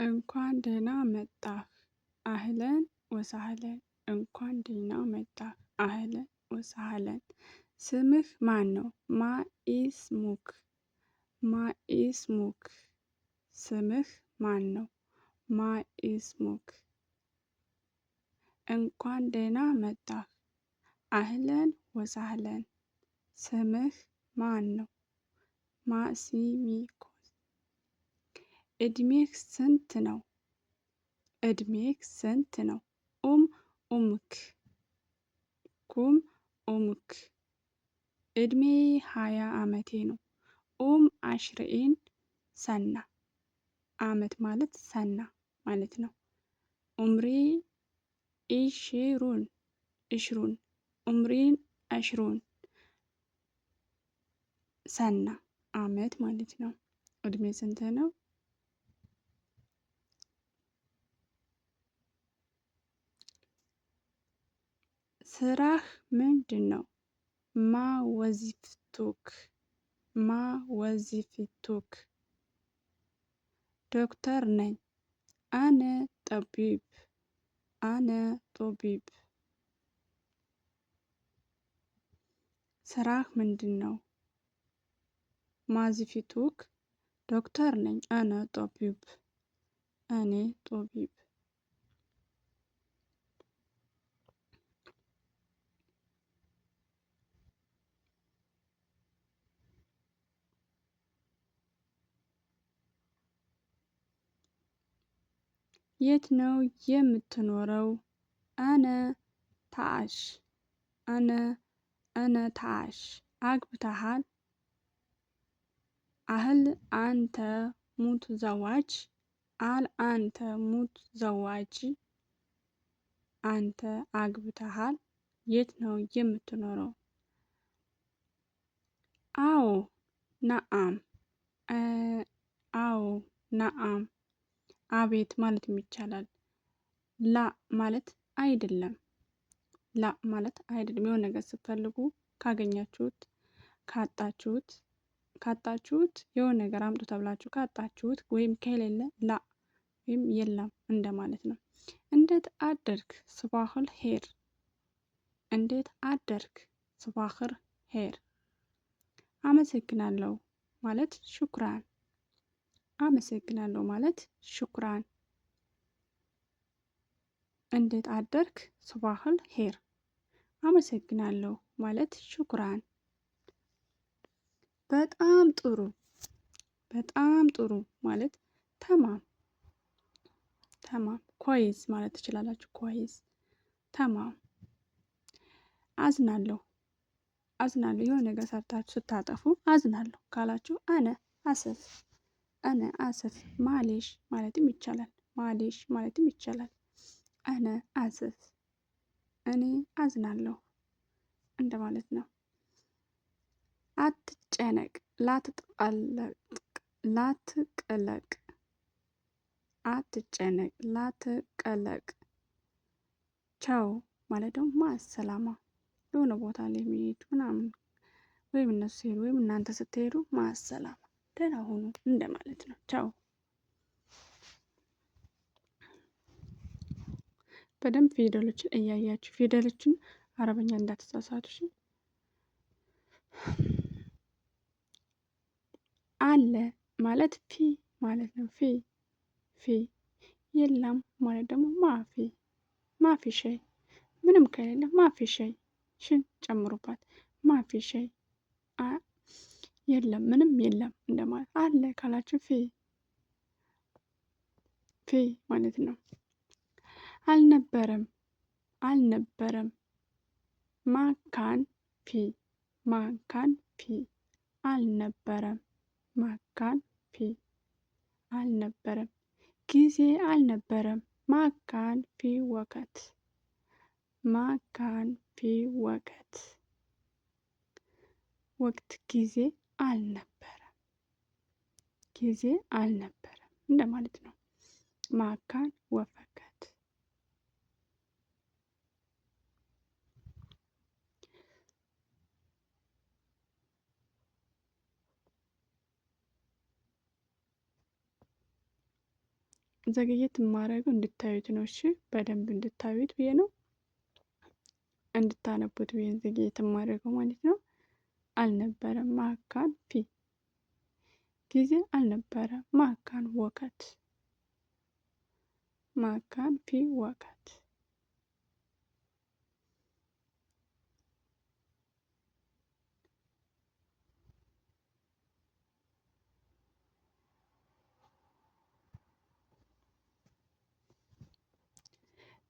እንኳን ደህና መጣህ አህለን ወሳህለን እንኳን ደህና መጣህ አህለን ወሳህለን። ስምህ ማን ነው? ማኢስሙክ ማኢስሙክ። ስምህ ማን ነው? ማኢስሙክ። እንኳን ደህና መጣህ አህለን ወሳህለን። ስምህ ማን ነው? ማሲሚኮ። እድሜህ ስንት ነው? እድሜህ ስንት ነው? ኡምክ ኩም ኡምክ። እድሜ 20 ዓመቴ ነው። አሽርኢን ሰና። አመት ማለት ሰና ማለት ነው። ኡምሪ ኢሽሩን እሽሩን ኡምሪን አሽሩን ሰና አመት ማለት ነው። እድሜ ስንት ነው? ስራህ ምንድን ነው? ማ ወዚፍቱክ ማ ወዚፍቱክ። ዶክተር ነኝ። አነ ጠቢብ አነ ጦቢብ። ስራህ ምንድን ነው? ማዚፊቱክ ዶክተር ነኝ። አነ ጦቢብ እኔ ጦቢብ። የት ነው የምትኖረው? አነ ታአሽ አነ ታአሽ። አግብተሃል? አህል አንተ ሙት ዘዋጅ አል አንተ ሙት ዘዋጅ። አንተ አግብተሃል? የት ነው የምትኖረው? አዎ ነአም አዎ ነአም አቤት ማለትም ይቻላል። ላ ማለት አይደለም። ላ ማለት አይደለም። የሆነ ነገር ስትፈልጉ ካገኛችሁት ካጣችሁት የሆነ ነገር አምጡ ተብላችሁ ካጣችሁት ወይም ከሌለ ላ ወይም የለም እንደማለት ነው። እንዴት አደርክ? ስባህል ሄር። እንዴት አደርክ? ስባህር ሄር። አመሰግናለሁ ማለት ሹክራን። አመሰግናለሁ ማለት ሹክራን። እንዴት አደርክ? ስባህል ሄር። አመሰግናለሁ ማለት ሹክራን። በጣም ጥሩ በጣም ጥሩ ማለት ተማም ተማም። ኮይዝ ማለት ትችላላችሁ። ኮይዝ ተማም። አዝናለሁ አዝናለሁ የሆነ ነገር ሰርታችሁ ስታጠፉ አዝናለሁ ካላችሁ አነ አሰፍ ማሌሽ ማለትም ይቻላል። ማሌሽ ማለትም ይቻላል። አነ አሰፍ እኔ አዝናለሁ እንደማለት ነው። አትጨነቅ ላትቀለቅ አትጨነቅ ላትቀለቅ። ቻው ማለት ደግሞ ማሰላማ የሆነ ቦታ ላይ የሚሄድ ምናምን ወይም እነሱ ሲሄዱ ወይም እናንተ ስትሄዱ ማሰላማ ደህና ሁኑ እንደማለት ነው። ቻው። በደንብ ፊደሎችን እያያችሁ ፊደሎችን አረበኛ እንዳትሳሳቱ። አለ ማለት ፊ ማለት ነው። ፊ የለም ማለት ደግሞ ማፊ ሸይ። ምንም ከሌለ ማፊ ሸይ ሽን ጨምሩባት። ማፊ ሸይ የለም ምንም የለም እንደማለት። አለ ካላችሁ ፊ ማለት ነው። አልነበረም ማካን ፊ አልነበረም ማካን ፊ አልነበረም። ጊዜ አልነበረም ማካን ፊ ወቀት ወቅት ጊዜ አልነበረም እንደማለት ነው። ማካን ወፈቀት። ዘገየት የማደርገው እንድታዩት ነው። እሺ በደንብ እንድታዩት ብዬ ነው፣ እንድታነቡት ብዬ ዘገየት የማደርገው ማለት ነው። አልነበረም ማካን ፊ ጊዜ አልነበረ ማካን ወከት ማካን ፊ ወከት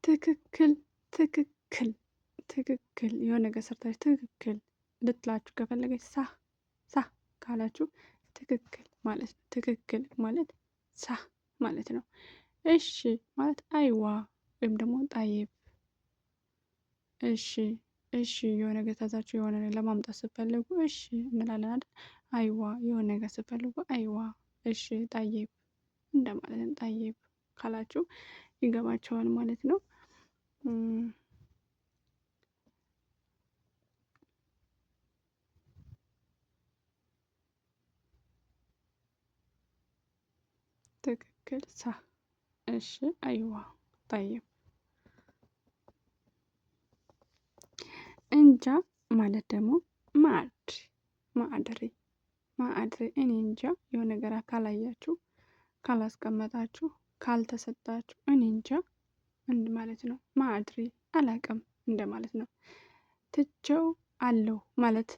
ትክክል ትክክል ትክክል የሆነ ነገር ሰርታችሁ ትክክል ልትላችሁ ከፈለገች ሳ ካላችሁ ትክክል ማለት ነው። ትክክል ማለት ሳ ማለት ነው። እሺ ማለት አይዋ ወይም ደግሞ ጣይብ። እሺ እሺ የሆነ ነገር ታዛችሁ የሆነ ነገር ለማምጣት ስትፈልጉ እሺ እንላለን አይደል? አይዋ የሆነ ነገር ስትፈልጉ አይዋ እሺ ጣይብ እንደማለት ነው። ጣይብ ካላችሁ ይገባቸዋል ማለት ነው። ትክክል ሳ እሺ አይዋ ጠይብ። እንጃ ማለት ደግሞ ማዕድሪ እኔ እንጃ የሆነ ነገር ካላያችሁ፣ ካላስቀመጣችሁ፣ ካልተሰጣችሁ እኔ እንጃ እንድ ማለት ነው። ማዕድሪ አላቅም እንደ ማለት ነው። ትቼው አለው ማለት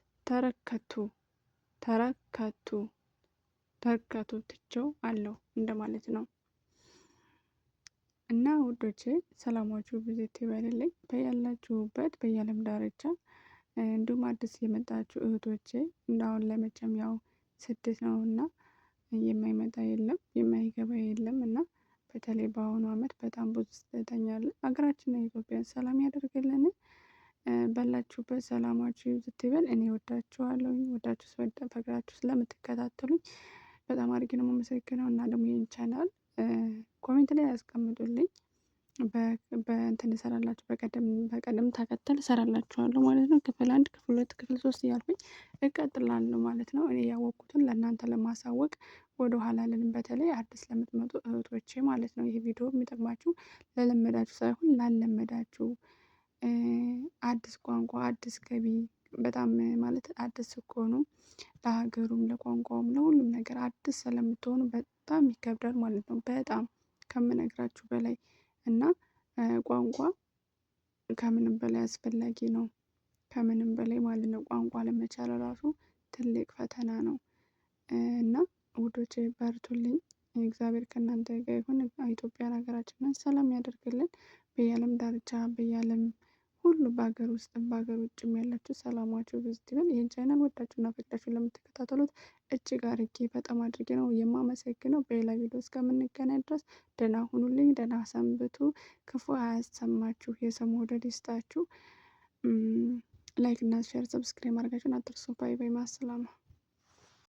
ተረከቱ ትቼው አለው እንደ ማለት ነው። እና ውዶቼ ሰላማችሁ ብዙት ይበልልኝ በያላችሁበት በየዓለም ዳርቻ። እንዲሁም አዲስ የመጣችሁ እህቶቼ እንዳሁን ላይ መቼም ያው ስደት ነው እና የማይመጣ የለም የማይገባ የለም እና በተለይ በአሁኑ ዓመት በጣም ብዙ ስደተኛ አለ። ሀገራችን ኢትዮጵያን ሰላም ያደርግልን። ባላችሁበት ሰላማችሁ ይብዛ ይበል። እኔ ወዳችኋለሁ። ወዳችሁ ፈቅዳችሁ ስለምትከታተሉኝ በጣም አድርጌ ነው የማመሰግነው። እና ደግሞ ይህን ቻናል ኮሜንት ላይ ያስቀምጡልኝ። በእንትን እሰራላችሁ በቀደም ተከተል እሰራላችኋለሁ ማለት ነው። ክፍል 1 ክፍል 2 ክፍል 3 እያልኩኝ እቀጥላለሁ ማለት ነው። እኔ ያወቅኩትን ለእናንተ ለማሳወቅ ወደ ኋላ አልልም። በተለይ አዲስ ለምትመጡ እህቶቼ ማለት ነው። ይህ ቪዲዮ የሚጠቅማችሁ ለለመዳችሁ ሳይሆን ላለመዳችሁ፣ አዲስ ቋንቋ አዲስ ገቢ በጣም ማለት አዲስ ስትሆኑ ለሀገሩም ለቋንቋውም ለሁሉም ነገር አዲስ ስለምትሆኑ በጣም ይከብዳል ማለት ነው። በጣም ከምነግራችሁ በላይ እና ቋንቋ ከምንም በላይ አስፈላጊ ነው። ከምንም በላይ ማለት ነው። ቋንቋ ለመቻል ራሱ ትልቅ ፈተና ነው እና ውዶቼ በርቱልኝ። እግዚአብሔር ከእናንተ ጋር ይሁን። ኢትዮጵያን ሀገራችንን ሰላም ያደርግልን። በየዓለም ዳርቻ በየዓለም ሁሉ በሀገር ውስጥም በሀገር ውጭም ያላችሁ ሰላማችሁ ብዙ ይበል። ይህን ቻናል ወዳችሁና ፈቅዳችሁ ለምትከታተሉት እጅግ አድርጌ በጣም አድርጌ ነው የማመሰግነው። በሌላ ቪዲዮ እስከምንገናኝ ድረስ ደህና ሁኑልኝ፣ ደህና ሰንብቱ፣ ክፉ አያሰማችሁ፣ የሰው መውደድ ይስጣችሁ። ላይክ እና ሼር ሰብስክራይብ ማድረጋችሁን አትርሱ። ባይ ባይ። ማሰላማ